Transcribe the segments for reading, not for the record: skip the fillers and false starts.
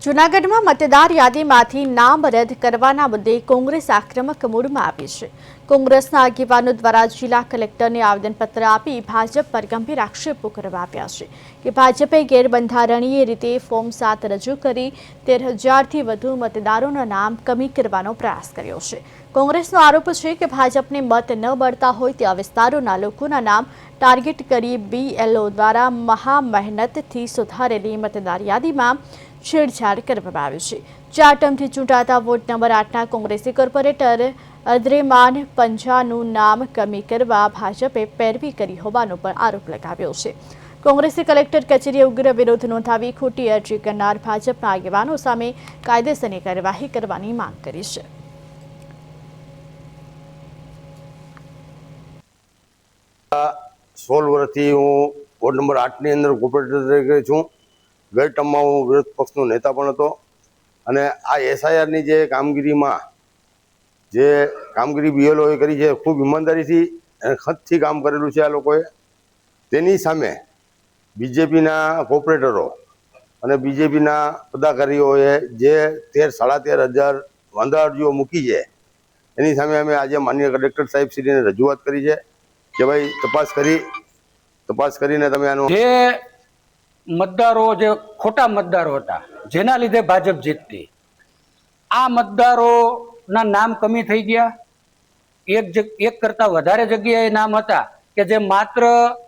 જૂનાગઢમાં મતદાર યાદીમાંથી નામ રદ કરવાના મુદ્દે કોંગ્રેસ આક્રમક મૂડમાં આવી છે। કોંગ્રેસના આગેવાનો દ્વારા જિલ્લા કલેક્ટરને આવેદનપત્ર આપી ભાજપ પર ગંભીર આક્ષેપો કરવામાં આવ્યા છે કે ભાજપે ગેરબંધારણીય રીતે ફોર્મ 7 રજૂ કરી 13,000થી વધુ મતદારોના નામ કમી કરવાનો પ્રયાસ કર્યો છે। કોંગ્રેસનો આરોપ છે કે ભાજપને મત ન મળતા હોય તેવા વિસ્તારોના લોકોના નામ ટાર્ગેટ કરી BLO દ્વારા મહા મહેનતથી સુધારેલી મતદાર યાદીમાં છેડછાડ કરવામાં આવી છે। 4 ટર્મથી ચૂંટાતા વોર્ડ નંબર 8ના કોંગ્રેસી કોર્પોરેટર અદ્રેમાન પંજાનું નામ કમી કરવા ભાજપે પેરવી કરી હોવાનો પણ આરોપ લગાવ્યો છે। કોંગ્રેસે કલેક્ટર કચેરીએ ઉગ્ર વિરોધ નોંધાવી ખોટી અરજી કરનાર ભાજપના આગેવાનો સામે કાયદેસરની કાર્યવાહી કરવાની માંગ કરી છે। 16 વર્ષથી હું વોર્ડ નંબર 8ની અંદર કોર્પોરેટર તરીકે છું। ગઈ ટર્મમાં હું વિરોધ પક્ષનો નેતા પણ હતો અને આ SIRની જે કામગીરીમાં જે કામગીરી BLOએ કરી છે ખૂબ ઈમાનદારીથી અને ખતથી કામ કરેલું છે આ લોકોએ। તેની સામે બીજેપીના કોર્પોરેટરો અને બીજેપીના પદાધિકારીઓએ જે 13,500 વાંધા અરજીઓ મૂકી છે એની સામે અમે આજે માનનીય કલેક્ટર સાહેબશ્રીને રજૂઆત કરી છે કે ભાઈ તપાસ કરીને તમે આનો જે મતદારો જે ખોટા મતદારો હતા જેના લીધે ભાજપ જીતતી આ મતદારોના નામ કમી થઈ ગયા। એક કરતા વધારે જગ્યાએ નામ હતા કે જે માત્ર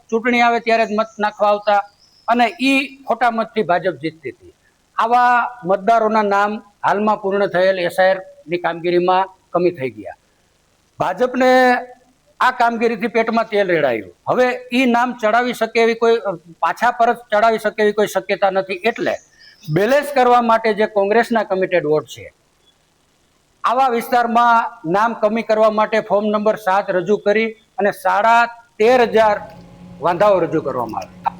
ચૂંટણી આવે ત્યારે જ મત નાખવા આવતા અને ઈ ખોટા મતથી ભાજપ જીતતી હતી। આવા મતદારોના નામ હાલમાં પૂર્ણ થયેલ SIRની કામગીરીમાં કમી થઈ ગયા। ભાજપને આ કામગીરીથી પેટમાં તેલ રેડાયું। હવે ઈ નામ ચડાવી શકે એવી કોઈ પાછા પરત ચડાવી શકે એવી કોઈ શક્યતા નથી। એટલે બેલેન્સ કરવા માટે જે કોંગ્રેસના કમિટેડ વોટ છે આવા વિસ્તારમાં નામ કમી કરવા માટે ફોર્મ નંબર 7 રજૂ કરી અને 13,500 વાંધાઓ રજૂ કરવામાં આવ્યા।